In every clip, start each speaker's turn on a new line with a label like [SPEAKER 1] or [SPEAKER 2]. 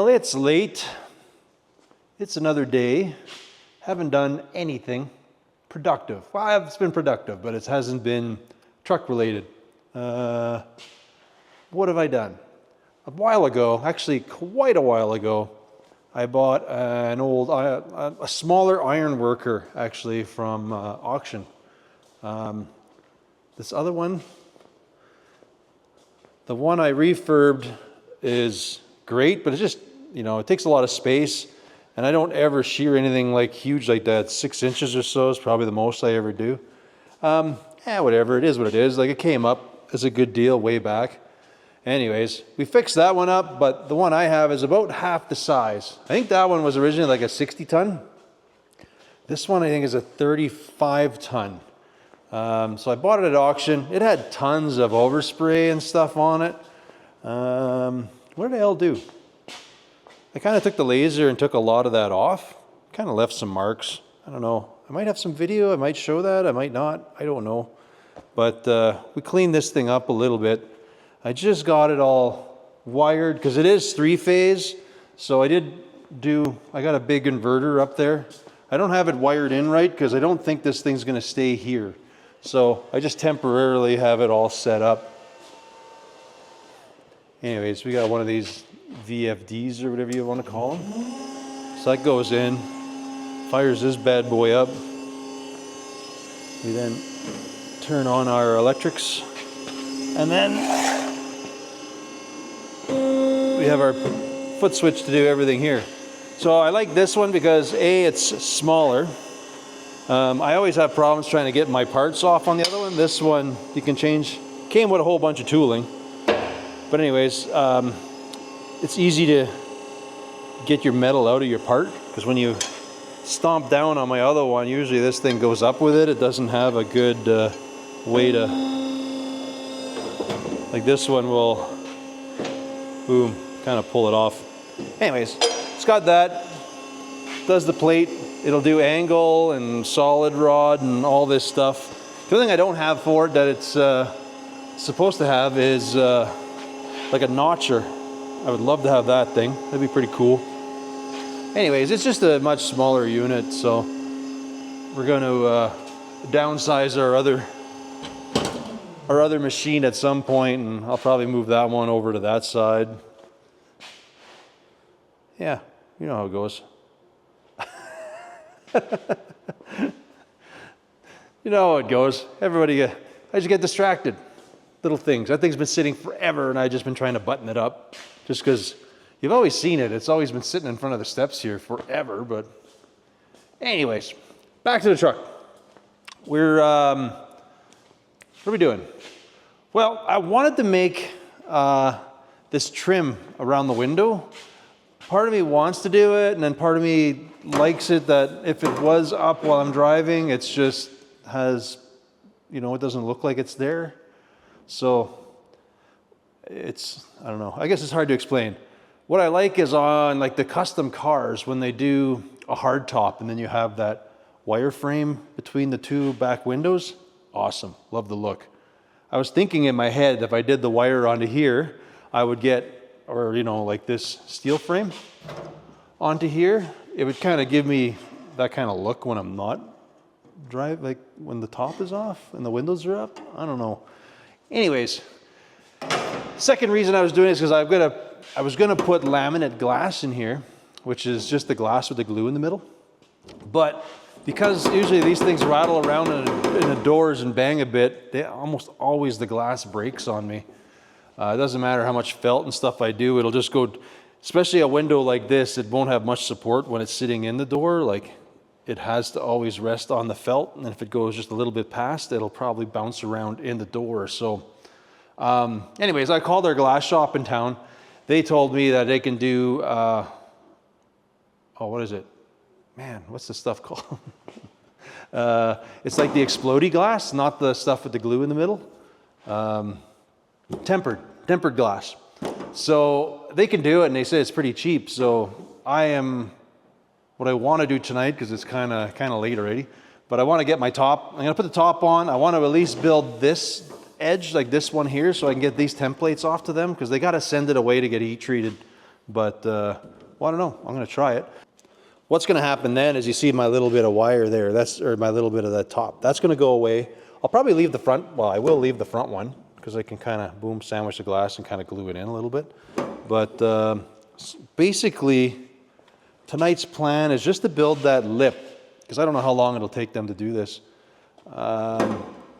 [SPEAKER 1] it's late. It's another day. Haven't done anything productive. Well, it's been productive, but it hasn't been truck related. What have I done? A while ago, actually quite a while ago, I bought an old, a smaller ironworker actually from auction. This other one, the one I refurbed is great, but it's just, you know, it takes a lot of space, and I don't ever shear anything like huge like that. 6 inches or so is probably the most I ever do. Whatever, it is what it is. Like, it came up as a good deal way back. Anyways, we fixed that one up, but the one I have is about half the size. I think that one was originally like a 60 ton. This one I think is a 35 ton. So I bought it at auction. It had tons of overspray and stuff on it. What did I all do? I kind of took the laser and took a lot of that off. Kind of left some marks. I don't know. I might have some video. I might show that. I might not. I don't know. But we cleaned this thing up a little bit. I just got it all wired because it is 3-phase. So I got a big inverter up there. I don't have it wired in right because I don't think this thing's going to stay here. So I just temporarily have it all set up. Anyways, we got one of these VFDs or whatever you want to call them. So that goes in, fires this bad boy up. We then turn on our electrics, and then we have our foot switch to do everything here. So I like this one because A, it's smaller. I always have problems trying to get my parts off on the other one. This one you can change. Came with a whole bunch of tooling. But anyways, it's easy to get your metal out of your part, because when you stomp down on my other one, usually this thing goes up with it. It doesn't have a good way to, like this one will, boom, kind of pull it off. Anyways, it's got that, does the plate. It'll do angle and solid rod and all this stuff. The other thing I don't have for it that it's supposed to have is like a notcher. I would love to have that thing. That'd be pretty cool. Anyways, it's just a much smaller unit, so we're going to downsize our other machine at some point, and I'll probably move that one over to that side. Yeah, you know how it goes. You know how it goes. Everybody, I just get distracted. Little things. That thing's been sitting forever, and I've just been trying to button it up. Just because you've always seen it. It's always been sitting in front of the steps here forever. But anyways, back to the truck. What are we doing? Well, I wanted to make this trim around the window. Part of me wants to do it, and then part of me likes it that if it was up while I'm driving, it's just has, you know, it doesn't look like it's there. So it's, I don't know, I guess it's hard to explain. What I like is on like the custom cars, when they do a hard top and then you have that wireframe between the two back windows. Awesome, love the look. I was thinking in my head, if I did the wire onto here, I would get, or you know, like this steel frame onto here. It would kind of give me that kind of look when I'm not driving, like when the top is off and the windows are up. I don't know. Anyways, second reason I was doing this is because I was gonna put laminate glass in here, which is just the glass with the glue in the middle. But because usually these things rattle around in the doors and bang a bit, almost always the glass breaks on me. It doesn't matter how much felt and stuff I do, it'll just go, especially a window like this, it won't have much support when it's sitting in the door. Like, it has to always rest on the felt, and if it goes just a little bit past, it'll probably bounce around in the door. So anyways, I called our glass shop in town. They told me that they can do, what is it? Man, what's the stuff called? It's like the explodey glass, not the stuff with the glue in the middle. Tempered glass. So they can do it, and they say it's pretty cheap. So what I want to do tonight, because it's kind of late already, but I want to get my top. I'm going to put the top on. I want to at least build this edge, like this one here, so I can get these templates off to them, because they got to send it away to get heat treated. But Well, I don't know. I'm going to try it. What's going to happen then is you see my little bit of wire there. Or my little bit of that top. That's going to go away. I'll probably leave the front. Well, I will leave the front one because I can kind of, boom, sandwich the glass and kind of glue it in a little bit. But basically, tonight's plan is just to build that lip because I don't know how long it'll take them to do this.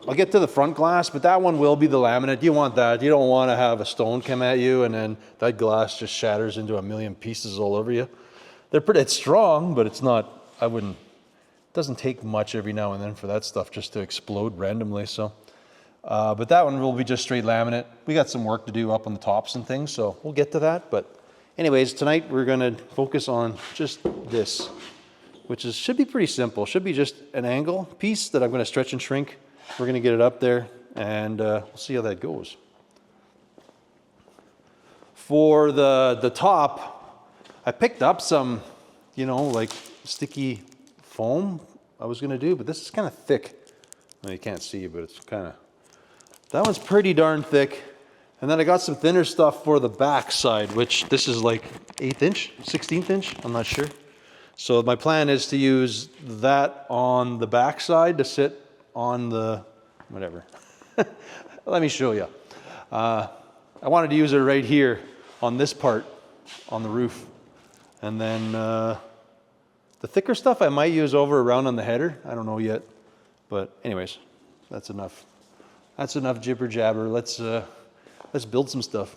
[SPEAKER 1] I'll get to the front glass, but that one will be the laminate. You want that. You don't want to have a stone come at you and then that glass just shatters into a million pieces all over you. It's strong, but it's not, it doesn't take much every now and then for that stuff just to explode randomly. So, but that one will be just straight laminate. We got some work to do up on the tops and things, so we'll get to that. But anyways, tonight we're going to focus on just this, which should be pretty simple. Should be just an angle piece that I'm going to stretch and shrink. We're going to get it up there, and we'll see how that goes. For the top, I picked up some, like sticky foam I was going to do, but this is kind of thick. Well, you can't see, but it's kind of, that one's pretty darn thick. And then I got some thinner stuff for the back side, which this is like 1/8 inch, 16th inch, I'm not sure. So my plan is to use that on the back side to sit on the, whatever. Let me show you. I wanted to use it right here on this part, on the roof. And then the thicker stuff I might use over around on the header. I don't know yet. But anyways, that's enough. That's enough jibber jabber. Let's build some stuff.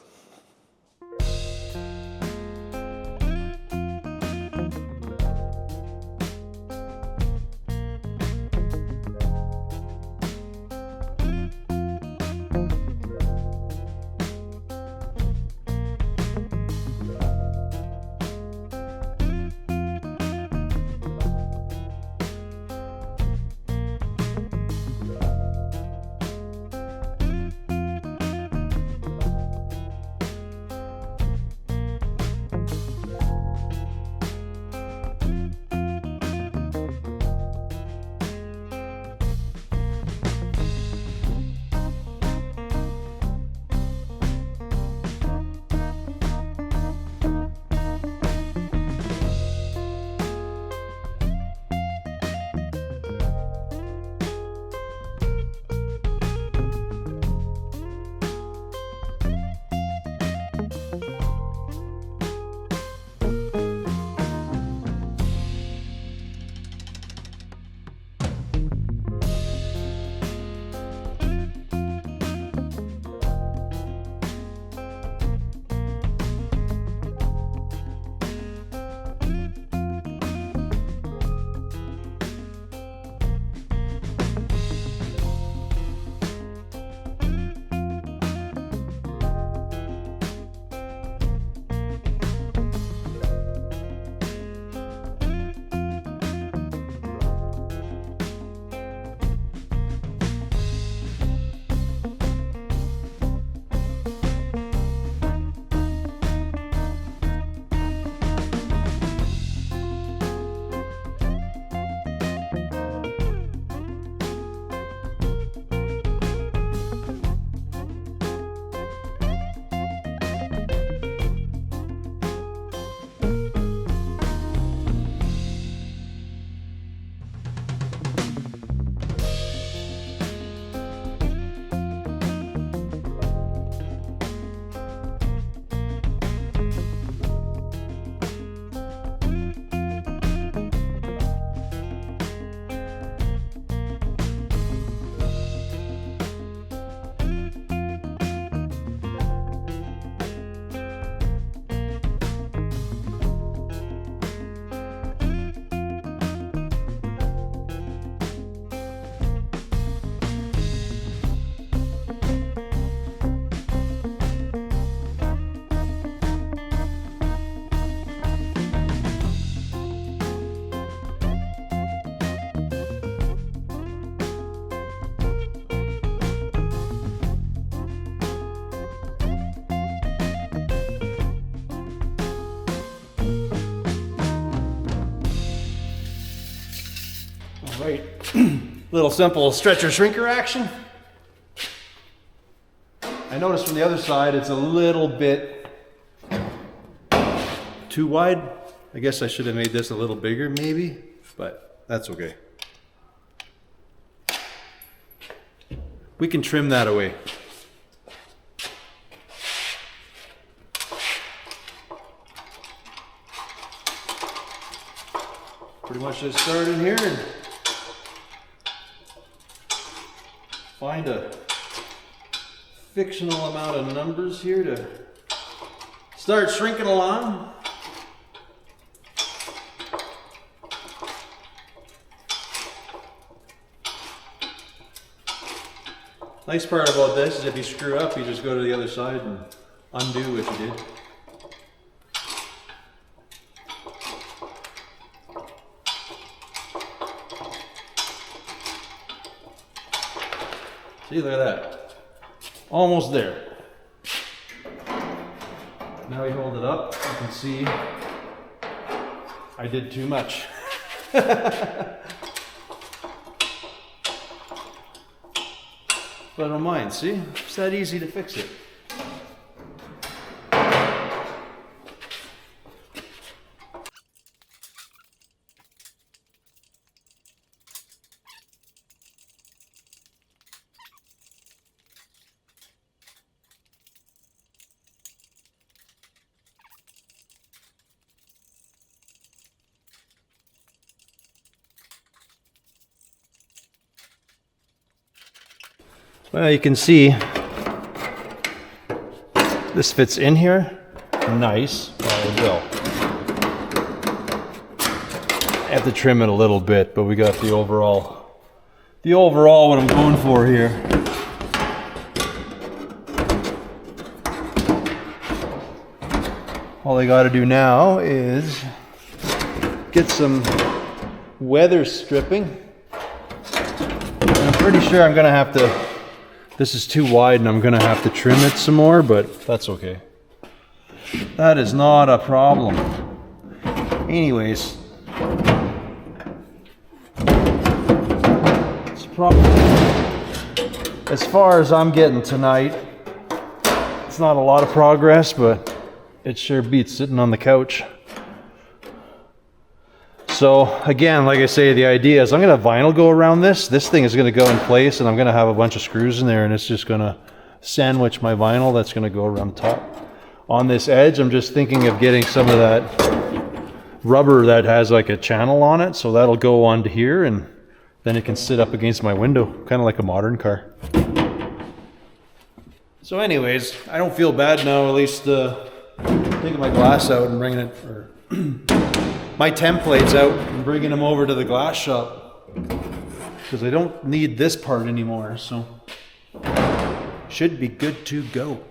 [SPEAKER 1] Right, little simple stretcher shrinker action. I noticed from the other side it's a little bit too wide. I guess I should have made this a little bigger maybe, but that's okay. We can trim that away. Pretty much just start in here and find a fictional amount of numbers here to start shrinking along. Nice part about this is if you screw up, you just go to the other side and undo what you did. See, look at that. Almost there. Now we hold it up, you can see I did too much. But I don't mind, see? It's that easy to fix it. Well, you can see this fits in here. Nice. Well, it will. I have to trim it a little bit, but we got the overall what I'm going for here. All I got to do now is get some weather stripping. And I'm pretty sure I'm going to have to. This is too wide and I'm gonna have to trim it some more, but that's okay. That is not a problem. Anyways, it's probably, as far as I'm getting tonight, it's not a lot of progress, but it sure beats sitting on the couch. So again, like I say, the idea is I'm gonna have vinyl go around this. This thing is gonna go in place and I'm gonna have a bunch of screws in there and it's just gonna sandwich my vinyl that's gonna go around the top. On this edge, I'm just thinking of getting some of that rubber that has like a channel on it. So that'll go onto here and then it can sit up against my window, kind of like a modern car. So anyways, I don't feel bad now, at least taking my glass out and bringing it, or my templates out and bringing them over to the glass shop because I don't need this part anymore, so should be good to go.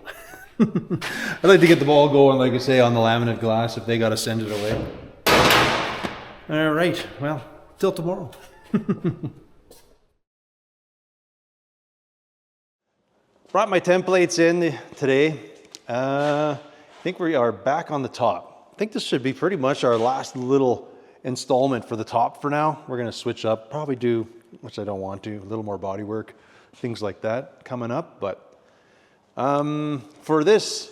[SPEAKER 1] I'd like to get the ball going, like I say, on the laminate glass if they got to send it away. All right, well, till tomorrow. Brought my templates in today. I think we are back on the top. I think this should be pretty much our last little installment for the top for now. We're gonna switch up, probably do, which I don't want to, a little more body work, things like that coming up. But for this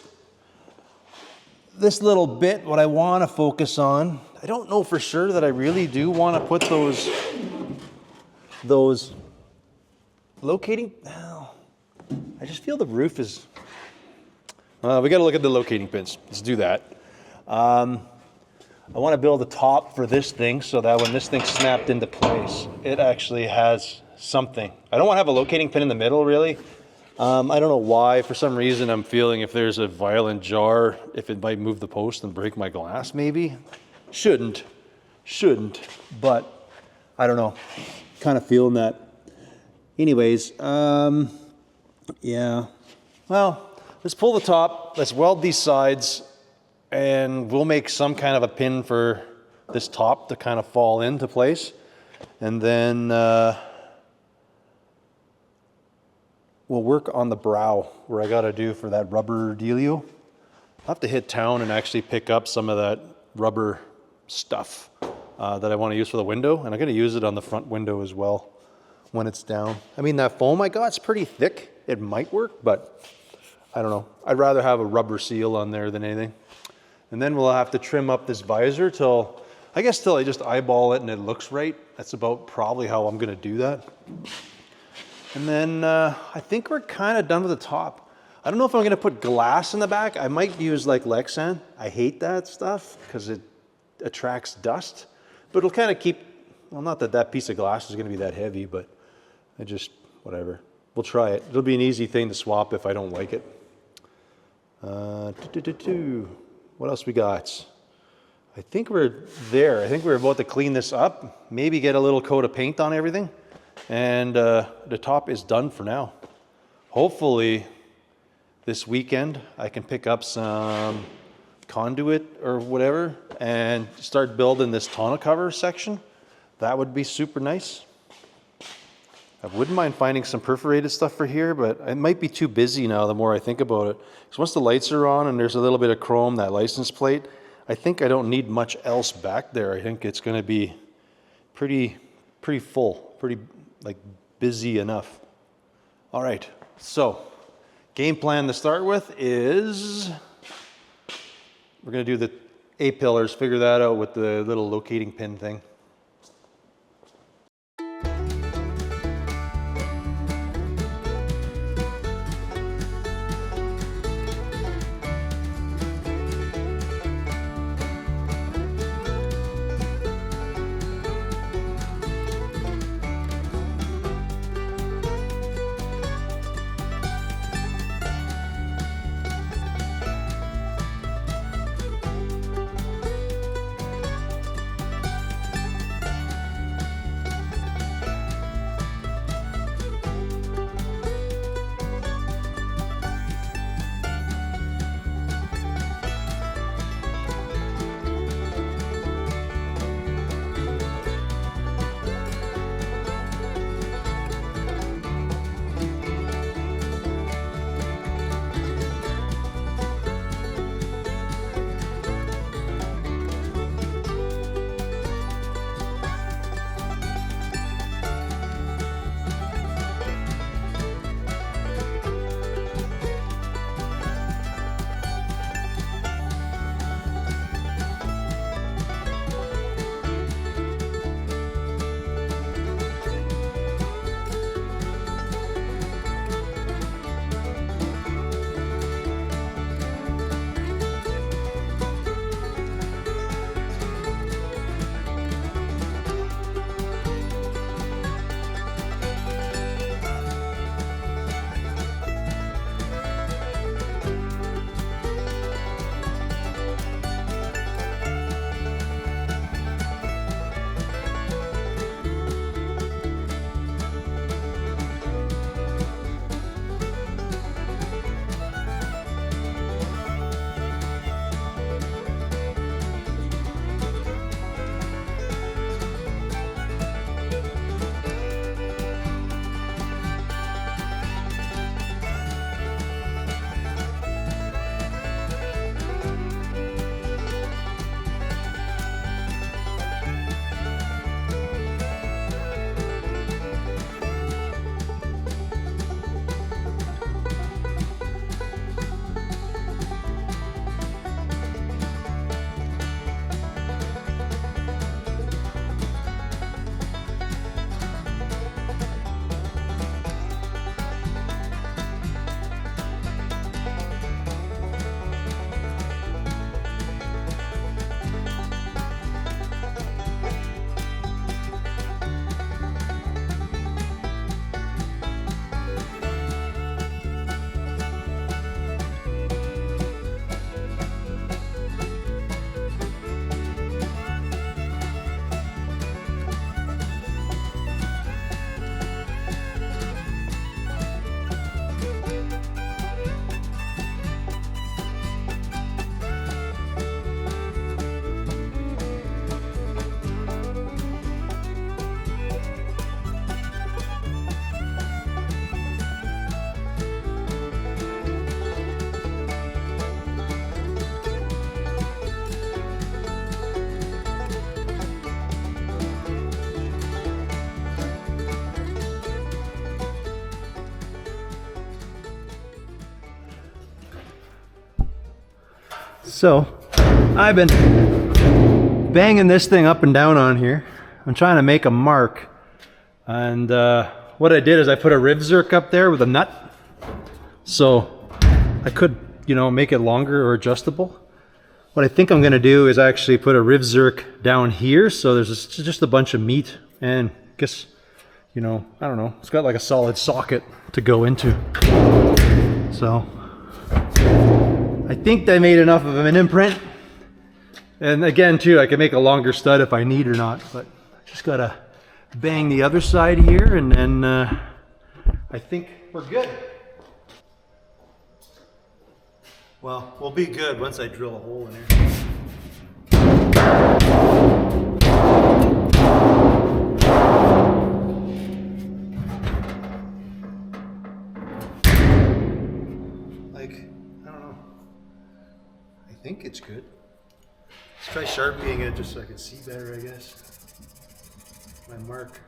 [SPEAKER 1] little bit, what I wanna focus on, I don't know for sure that I really do wanna put those locating, well, I just feel the roof is, we gotta look at the locating pins. Let's do that. I want to build a top for this thing so that when this thing's snapped into place, it actually has something. I don't want to have a locating pin in the middle, really. I don't know why. For some reason, I'm feeling if there's a violent jar, if it might move the post and break my glass, maybe. Shouldn't, but I don't know. Kind of feeling that. Anyways, yeah. Well, let's pull the top. Let's weld these sides. And we'll make some kind of a pin for this top to kind of fall into place. And then we'll work on the brow where I got to do for that rubber dealio. I'll have to hit town and actually pick up some of that rubber stuff that I want to use for the window. And I'm going to use it on the front window as well when it's down. I mean, that foam I got is pretty thick. It might work, but I don't know. I'd rather have a rubber seal on there than anything. And then we'll have to trim up this visor till, I guess till I just eyeball it and it looks right. That's about probably how I'm gonna do that. And then I think we're kind of done with the top. I don't know if I'm gonna put glass in the back. I might use like Lexan. I hate that stuff because it attracts dust, but it'll kind of keep, well, not that that piece of glass is gonna be that heavy, but I just, whatever. We'll try it. It'll be an easy thing to swap if I don't like it. What else we got? I think we're there. I think we're about to clean this up, maybe get a little coat of paint on everything, and the top is done for now. Hopefully this weekend I can pick up some conduit or whatever and start building this tonneau cover section. That would be super nice. I wouldn't mind finding some perforated stuff for here, but it might be too busy now the more I think about it. Because once the lights are on and there's a little bit of chrome, that license plate, I think I don't need much else back there. I think it's going to be pretty full, pretty like busy enough. All right, so game plan to start with is we're going to do the A-pillars, figure that out with the little locating pin thing. So I've been banging this thing up and down on here. I'm trying to make a mark. And what I did is I put a riv zerk up there with a nut. So I could, you know, make it longer or adjustable. What I think I'm gonna do is actually put a riv zerk down here. So there's just a bunch of meat and I guess, you know, I don't know. It's got like a solid socket to go into. So I think they made enough of an imprint. And again, too, I can make a longer stud if I need or not, but I just gotta bang the other side here and then I think we're good. Well, we'll be good once I drill a hole in here. Like, I don't know. I think it's good. Let's try sharpieing it just so I can see better, I guess. My mark.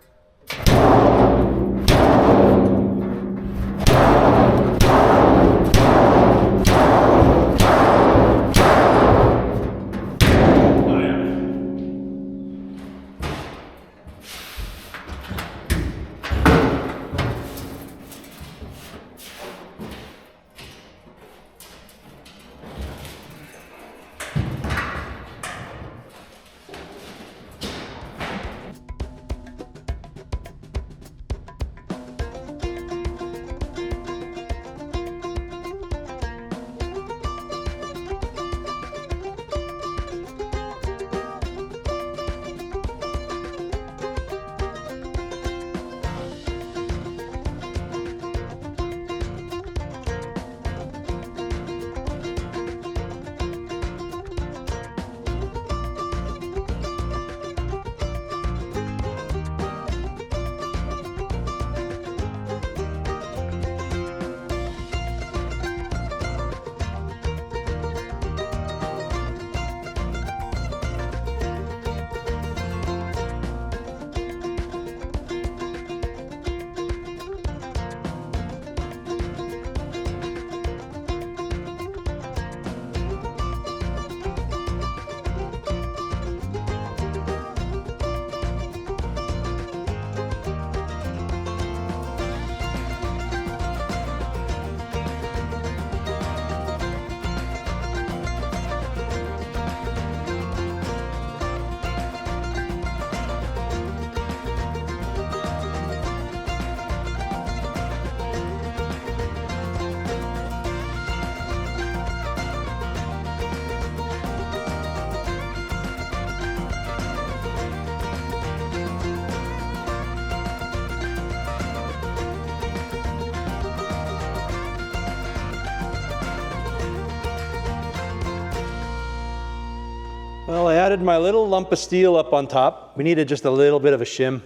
[SPEAKER 1] Well, I added my little lump of steel up on top. We needed just a little bit of a shim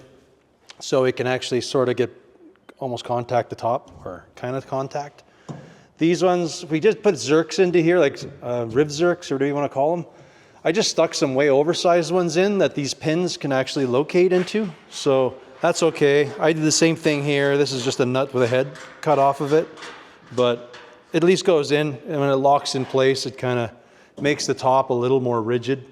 [SPEAKER 1] so it can actually sort of get almost contact the top, or kind of contact. These ones, we just put zerks into here, like riv zerks, or whatever you want to call them. I just stuck some way oversized ones in that these pins can actually locate into. So that's okay. I did the same thing here. This is just a nut with a head cut off of it, but it at least goes in, and when it locks in place, it kind of makes the top a little more rigid.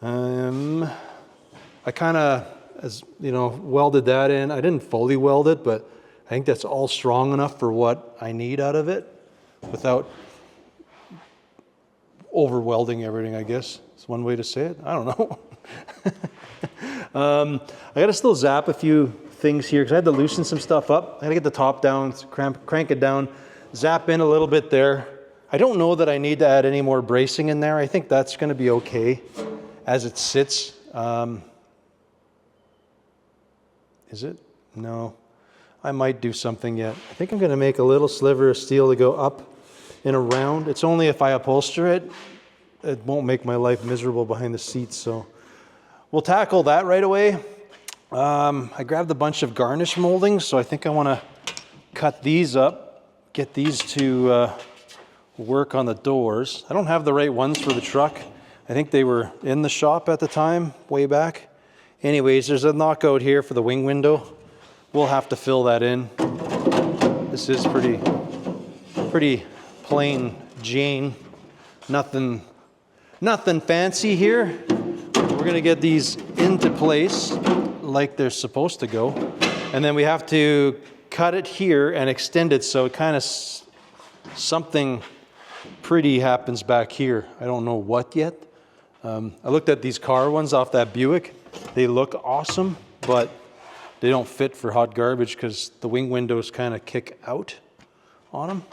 [SPEAKER 1] I kind of, as you know, welded that in. I didn't fully weld it, but I think that's all strong enough for what I need out of it without over welding everything, I guess. It's one way to say it. I don't know. I got to still zap a few things here because I had to loosen some stuff up. I got to get the top down, crank it down, zap in a little bit there. I don't know that I need to add any more bracing in there. I think that's going to be okay as it sits. Is it? No. I might do something yet. I think I'm going to make a little sliver of steel to go up and around. It's only if I upholster it, it won't make my life miserable behind the seats. So we'll tackle that right away. I grabbed a bunch of garnish moldings, so I think I want to cut these up, get these to work on the doors. I don't have the right ones for the truck. I think they were in the shop at the time, way back. Anyways, there's a knockout here for the wing window. We'll have to fill that in. This is pretty plain Jane. Nothing Nothing fancy here. We're gonna get these into place like they're supposed to go. And then we have to cut it here and extend it so it kind of something pretty happens back here. I don't know what yet. I looked at these car ones off that Buick. They look awesome, but they don't fit for hot garbage because the wing windows kind of kick out on them.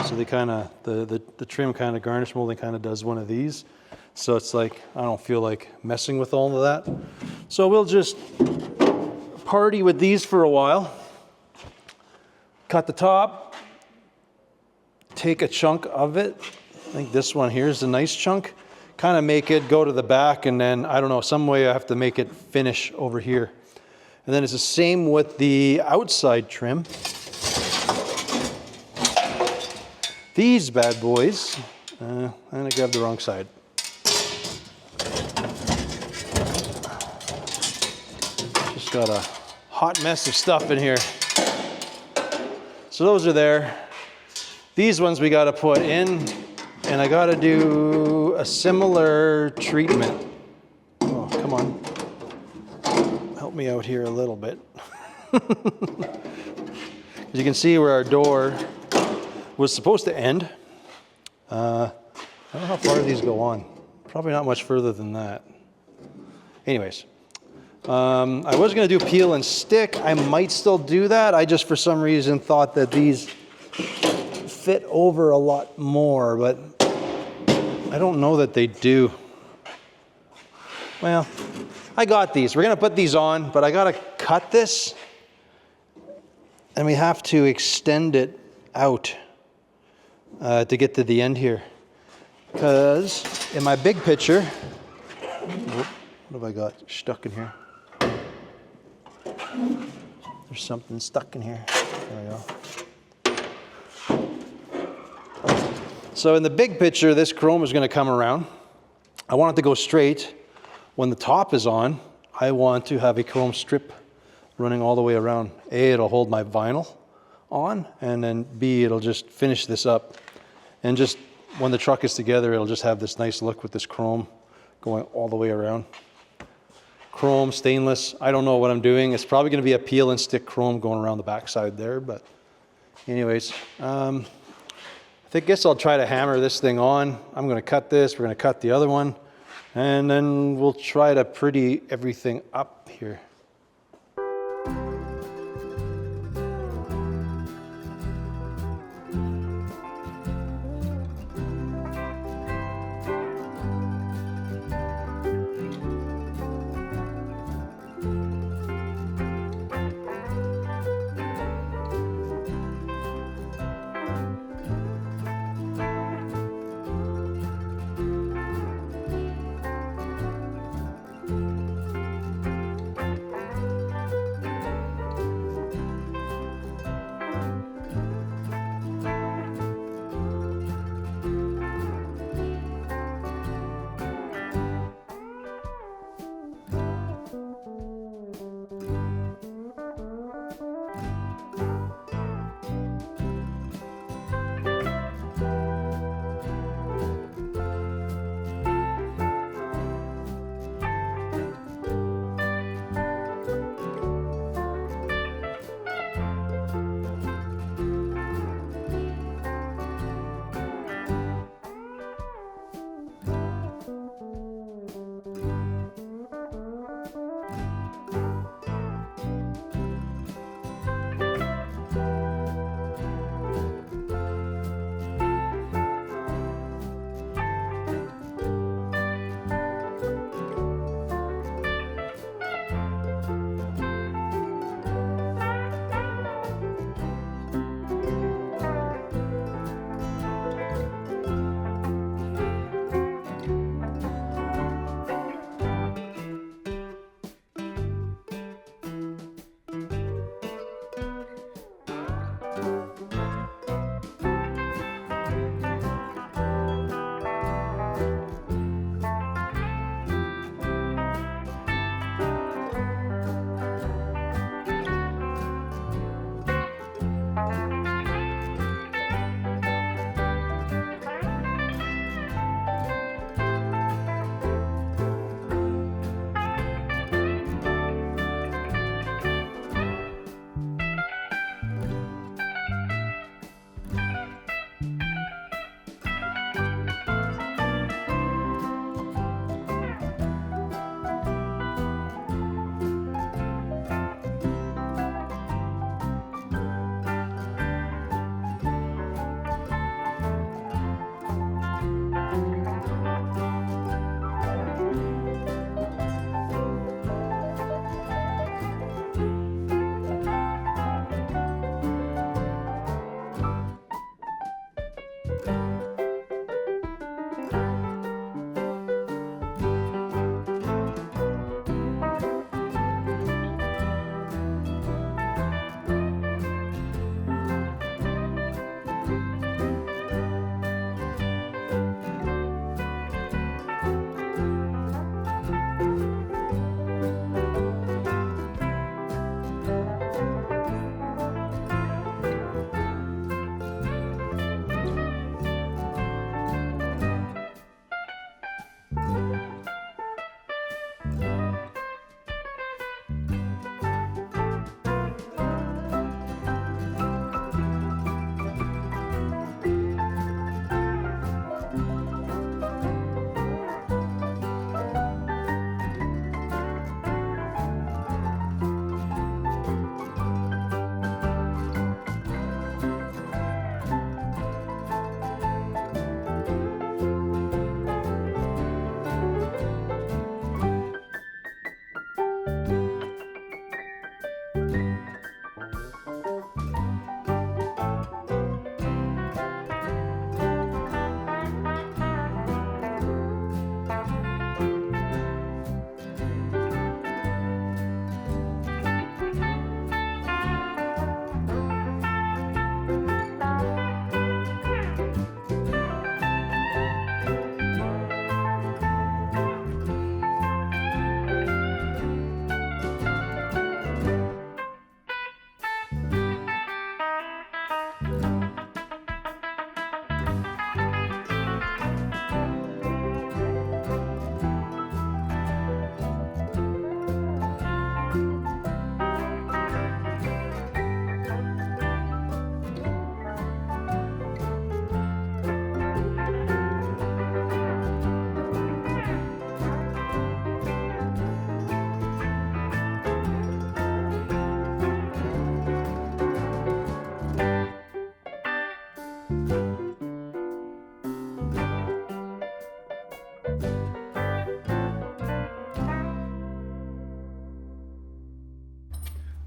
[SPEAKER 1] So they kind of, the trim kind of garnish molding kind of does one of these. So it's like, I don't feel like messing with all of that. So we'll just party with these for a while. Cut the top, take a chunk of it. I think this one here is a nice chunk. Kind of make it go to the back, and then, I don't know, some way I have to make it finish over here. And then it's the same with the outside trim. These bad boys, and I grabbed the wrong side. Just got a hot mess of stuff in here. So those are there. These ones we got to put in, and I got to do a similar treatment. Oh, come on. Help me out here a little bit. As you can see where our door was supposed to end. I don't know how far these go on. Probably not much further than that. Anyways, I was going to do peel and stick. I might still do that. I just, for some reason, thought that these fit over a lot more, but I don't know that they do. Well, I got these. We're going to put these on, but I got to cut this, and we have to extend it out to get to the end here. Because in my big picture, what have I got stuck in here? There's something stuck in here. There we go. So in the big picture, this chrome is going to come around. I want it to go straight. When the top is on, I want to have a chrome strip running all the way around. A, it'll hold my vinyl on, and then B, it'll just finish this up. And just when the truck is together, it'll just have this nice look with this chrome going all the way around. Chrome, stainless, I don't know what I'm doing. It's probably going to be a peel and stick chrome going around the backside there, but anyways, I guess I'll try to hammer this thing on. I'm going to cut this, we're going to cut the other one, and then we'll try to pretty everything up here.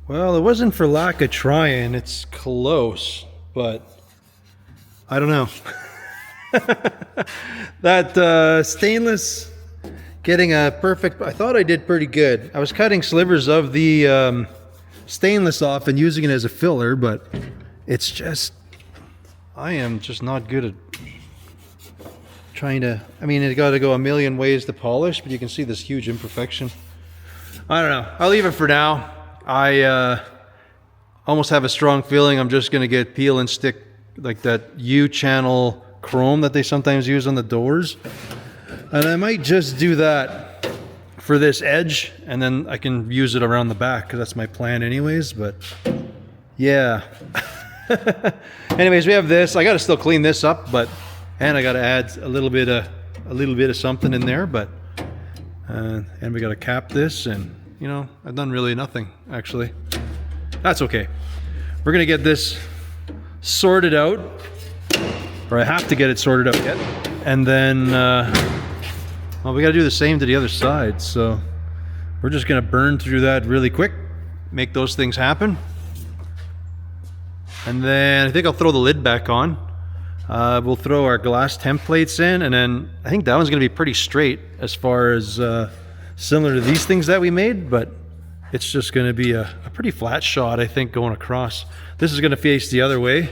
[SPEAKER 1] Well, it wasn't for lack of trying. It's close, but I don't know. That stainless, getting a perfect, I thought I did pretty good. I was cutting slivers of the stainless off and using it as a filler, but it's just, I am just not good at trying to, I mean, it got to go a million ways to polish, but you can see this huge imperfection. I don't know. I'll leave it for now. I almost have a strong feeling I'm just going to get peel and stick, like that U-channel chrome that they sometimes use on the doors. And I might just do that for this edge, and then I can use it around the back, because that's my plan anyways, but yeah. Anyways, we have this. I got to still clean this up, but, and I got to add a little bit of something in there, but, and we got to cap this, and you know, I've done really nothing, actually. That's okay. We're gonna get this sorted out, or I have to get it sorted out yet. And then, well, we gotta do the same to the other side. So we're just gonna burn through that really quick, make those things happen. And then I think I'll throw the lid back on. We'll throw our glass templates in, and then I think that one's gonna be pretty straight as far as, similar to these things that we made, but it's just going to be a pretty flat shot, I think, going across. This is going to face the other way,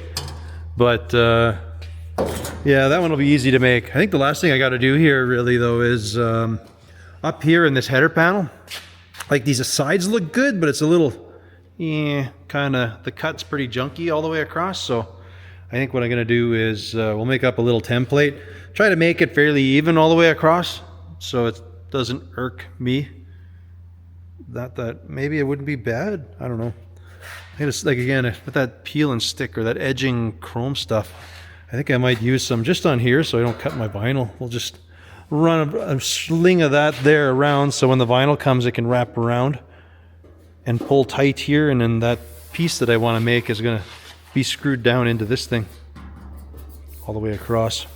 [SPEAKER 1] but yeah, that one will be easy to make. I think the last thing I got to do here really though is up here in this header panel, like these sides look good, but it's a little, kind of, the cut's pretty junky all the way across. So I think what I'm going to do is we'll make up a little template, try to make it fairly even all the way across, so it doesn't irk me. That maybe it wouldn't be bad. I don't know. I just, like, again, with that peel and stick or that edging chrome stuff, I think I might use some just on here so I don't cut my vinyl. We'll just run a sling of that there around, so when the vinyl comes it can wrap around and pull tight here, and then that piece that I want to make is going to be screwed down into this thing all the way across.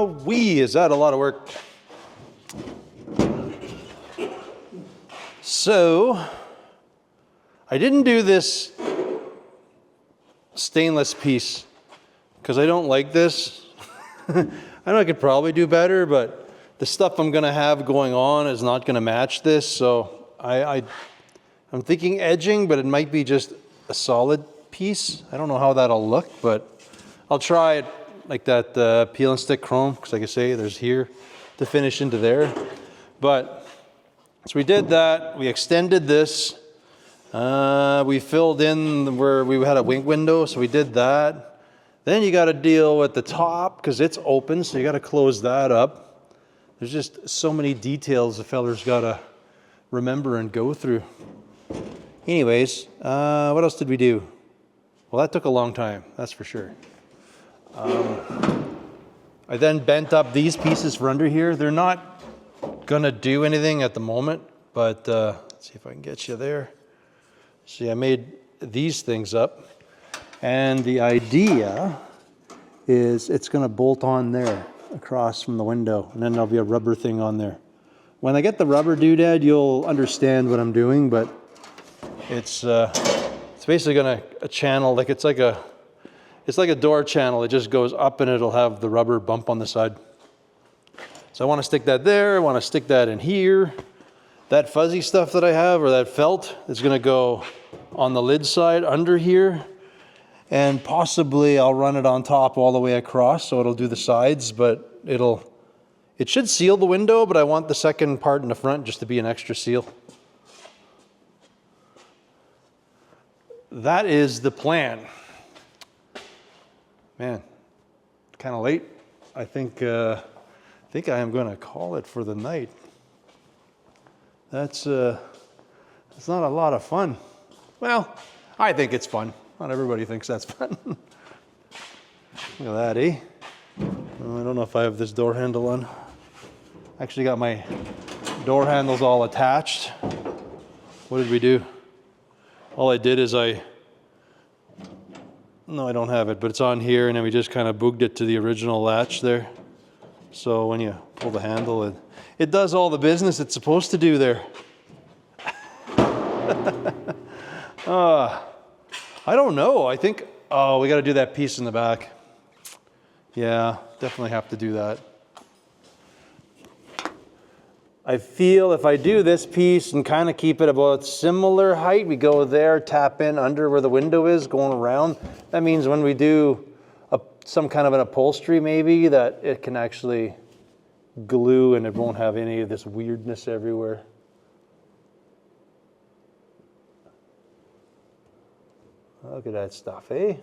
[SPEAKER 1] Wee, is that a lot of work? So, I didn't do this stainless piece because I don't like this. I know I could probably do better, but the stuff I'm gonna have going on is not gonna match this. So I'm thinking edging, but it might be just a solid piece. I don't know how that'll look, but I'll try it like that peel and stick chrome, because like I say, there's here to finish into there. But so we did that. We extended this. We filled in where we had a wing window, so we did that. Then you got to deal with the top because it's open, so you got to close that up. There's just so many details the feller's got to remember and go through. Anyways, what else did we do? Well, that took a long time, that's for sure. I then bent up these pieces for under here. They're not gonna do anything at the moment, but let's see if I can get you there. See, I made these things up, and the idea is it's gonna bolt on there across from the window, and then there'll be a rubber thing on there. When I get the rubber doodad, you'll understand what I'm doing, but it's basically gonna a channel, like it's like a door channel. It just goes up and it'll have the rubber bump on the side. So I want to stick that there. I want to stick that in here. That fuzzy stuff that I have, or that felt, is going to go on the lid side under here. And possibly I'll run it on top all the way across, so it'll do the sides, but it should seal the window, but I want the second part in the front just to be an extra seal. That is the plan. Man, kind of late. I think I am going to call it for the night. That's not a lot of fun. Well, I think it's fun. Not everybody thinks that's fun. Look at that, eh? Oh, I don't know if I have this door handle on. Actually got my door handles all attached. What did we do? All I did is no, I don't have it, but it's on here, and then we just kind of booged it to the original latch there. So when you pull the handle, it does all the business it's supposed to do there. I don't know. I think, we got to do that piece in the back. Yeah, definitely have to do that. I feel if I do this piece and kind of keep it about similar height, we go there, tap in under where the window is, going around. That means when we do some kind of an upholstery maybe, that it can actually glue and it won't have any of this weirdness everywhere. Look at that stuff, eh?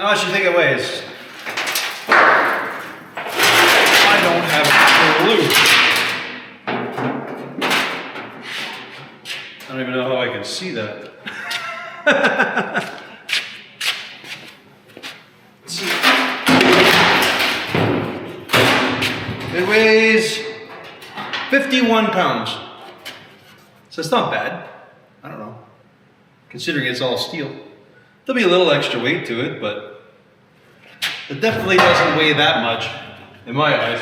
[SPEAKER 1] How much do you think it weighs? I don't have a clue. I don't even know how I can see that. Let's see. It weighs 51 pounds. So it's not bad. I don't know. Considering it's all steel. There'll be a little extra weight to it, but it definitely doesn't weigh that much in my eyes.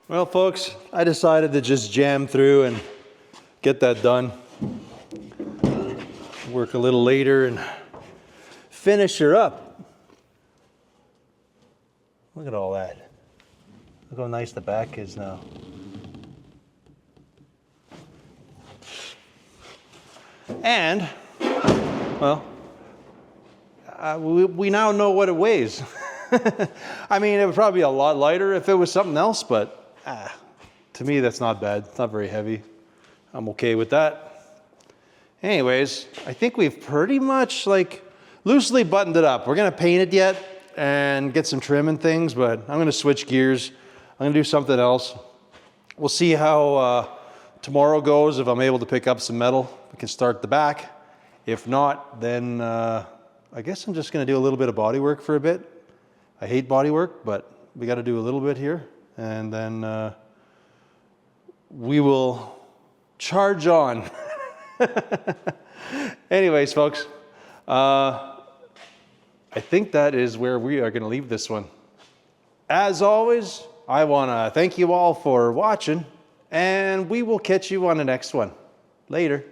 [SPEAKER 1] Well, folks, I decided to just jam through and get that done. Work a little later and finish her up. Look at all that. Look how nice the back is now. And, well, we now know what it weighs. I mean, it would probably be a lot lighter if it was something else, but to me, that's not bad. It's not very heavy. I'm okay with that. Anyways, I think we've pretty much like loosely buttoned it up. We're gonna paint it yet and get some trim and things, but I'm gonna switch gears. I'm gonna do something else. We'll see how tomorrow goes. If I'm able to pick up some metal, we can start the back. If not, then I guess I'm just gonna do a little bit of body work for a bit. I hate body work, but we gotta do a little bit here. And then we will charge on. Anyways, folks, I think that is where we are going to leave this one. As always, I want to thank you all for watching, and we will catch you on the next one. Later.